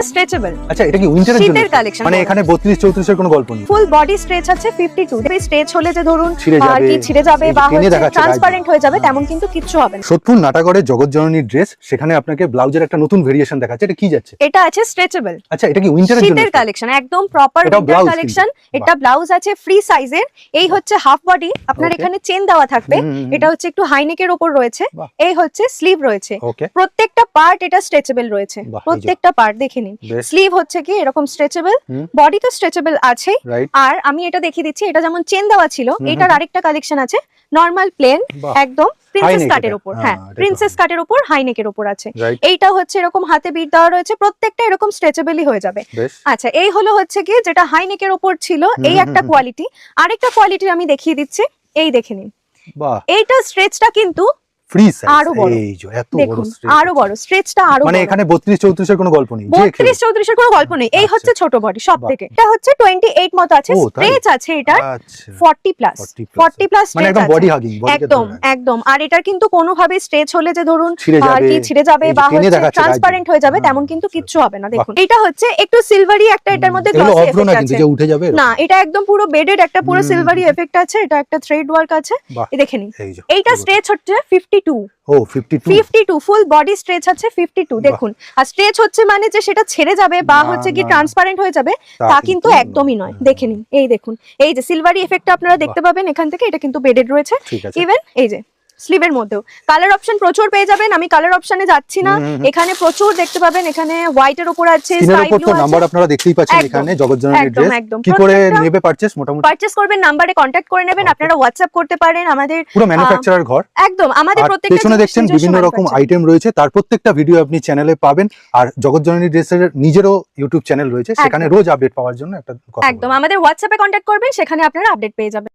Stretchable. আচ্ছা এটা কি উইন্টারের জন্য? শীতের কালেকশন। মানে এখানে 32 34 এর কোনো গল্প নেই। ফুল বডি স্ট্রেচ আছে 52। স্ট্রেচ হলে যে ধরুন ছিঁড়ে যাবে, কি ছিঁড়ে যাবে এই বা টেনে হচ্ছে দেখাচ্ছে ট্রান্সপারেন্ট হয়ে যাবে তেমন কিন্তু কিচ্ছু হবে না। সোদপুর নাটাগড়ের জগৎজননী ড্রেস, সেখানে আপনাকে ব্লাউজের একটা নতুন ভেরিয়েশন দেখাচ্ছে। এটা কি যাচ্ছে? এটা আছে স্ট্রেচেবল। আচ্ছা এটা কি উইন্টারের জন্য? শীতের কালেকশন, একদম প্রপার এটা উইন্টার blouse কালেকশন। কিন্তু। এটা ব্লাউজ আছে ফ্রি সাইজের। এই হচ্ছে হাফ বডি, আপনার Okay. এখানে চেন দেওয়া থাকবে। হুম। এটা হচ্ছে একটু হাইনেকের উপর রয়েছে। বাহ। এই হচ্ছে স্লিভ রয়েছে। ওকে, প্রত্যেকটা পার্ট এটা স্ট্রেচেবল রয়েছে। বাহ, এই যে। প্রত্যেকটা পার্ট দেখে নিন। বেশ। স্লিভ হচ্ছে কি এরকম স্ট্রেচেবল, হুম। বডি তো স্ট্রেচেবল আছেই। রাইট। আর আমি এটা দেখিয়ে দিচ্ছি, এটা যেমন চেন দেওয়া ছিল, এটার আরেকটা কালেকশন আছে নরমাল প্লেন, বাহ। একদম প্রিন্সেস neck কাটের এটা। উপর। হ্যাঁ, হ্যাঁ, এটা তো প্রিন্সেস কাটের উপর হাই নেকের উপর আছে। রাইট। এইটা হচ্ছে এরকম হাতে বিট দেওয়া রয়েছে, প্রত্যেকটা এরকম স্ট্রেচেবলই হয়ে যাবে। বেশ। আচ্ছা, এই হলো হচ্ছে কি যেটা হাই নেকের উপর ছিল, এই একটা কোয়ালিটি। আরেকটা কোয়ালিটি আমি দেখিয়ে দিচ্ছি, এই দেখে নিন। বাহ, এইটা স্ট্রেচটা কিন্তু ফ্রি সাইজ। আরো বড়। এই যে এত বড় দেখুন stretch। আরো বড়, স্ট্রেচটা আরো মানে বড়। এখানে 32 34 এর কোনো গল্প নেই। যে কেউ। 32 34 এর কোনো গল্প নেই। এই আচ্ছা। হচ্ছে ছোট বডি সব বাহ। থেকে। এটা হচ্ছে 28 মতো আছে, ও, তাই? স্ট্রেচ আছে এটা আচ্ছা 40 প্লাস। 40 প্লাস মানে স্ট্রেচ একদম আছে। বডি হাগিং, একদম একদম। আর এটার কিন্তু কোনোভাবে স্ট্রেচ হলে যে ধরুন ছিঁড়ে যাবে, কি ছিঁড়ে যাবে এই যে বা টেনে হচ্ছে দেখাচ্ছে ট্রান্সপারেন্ট হয়ে যাবে গায়ে। তেমন কিন্তু আচ্ছা, কিচ্ছু হবে না। দেখুন এটা হচ্ছে একটু সিলভারি একটা, এটার মধ্যে এগুলো গ্লসি অভ্র না এফেক্ট কিন্তু আছে। যে উঠে যাবে এরকম। না, এটা একদম পুরো বেডেড একটা পুরো সিলভারি এফেক্ট আছে। এটা একটা থ্রেড ওয়ার্ক আছে, বাহ। এই দেখে নিন। এই যে এইটা স্ট্রেচ হচ্ছে 52। ও 52 52 ফুল বডি স্ট্রেচ আছে 52। দেখুন, আর স্ট্রেচ হচ্ছে মানে যে সেটা ছেড়ে যাবে বা না, হচ্ছে কি না, ট্রান্সপারেন্ট হয়ে যাবে তা তা কিন্তু কিন্তু নয়। একদমই নয়। দেখে নিন, এই দেখুন, এই যে সিলভারি এফেক্টটা আপনারা দেখতে পাবেন এখান থেকে। এটা কিন্তু বেডেড রয়েছে। ঠিক আছে। ইভেন এই যে স্লিভের মধ্যেও কালার অপশন প্রচুর পেয়ে যাবেন। আমি কালার অপশনে যাচ্ছি না, এখানে প্রচুর দেখতে পাবেন। এখানে হোয়াইটের উপর আছে, স্ক্রিনের স্কাই উপর ব্লু তো আছে। নাম্বার আপনারা দেখতেই পাচ্ছেন। একদম, এখানে জগৎজননী একদম, ড্রেস একদম। কি করে প্রত্যেকটা নেবে পারচেজ মোটামুটি? পারচেজ করবেন, নাম্বারে কন্ট্যাক্ট করে নেবেন। আপনারা হোয়াটসঅ্যাপ করতে পারেন। আমাদের পুরো ম্যানুফ্যাকচারার ঘর। একদম আমাদের আর প্রত্যেকটা পেছনে জিনিস দেখছেন নিজস্ব বিভিন্ন রকম manufacturing। আইটেম রয়েছে, তার প্রত্যেকটা ভিডিও আপনি চ্যানেলে পাবেন। আর জগৎজননী ড্রেসের নিজেরও ইউটিউব চ্যানেল রয়েছে, সেখানে রোজ আপডেট পাওয়ার জন্য একটা কথা একদম আমাদের হোয়াটসঅ্যাপে কন্ট্যাক্ট করবেন, সেখানে আপনারা আপডেট পেয়ে যাবেন।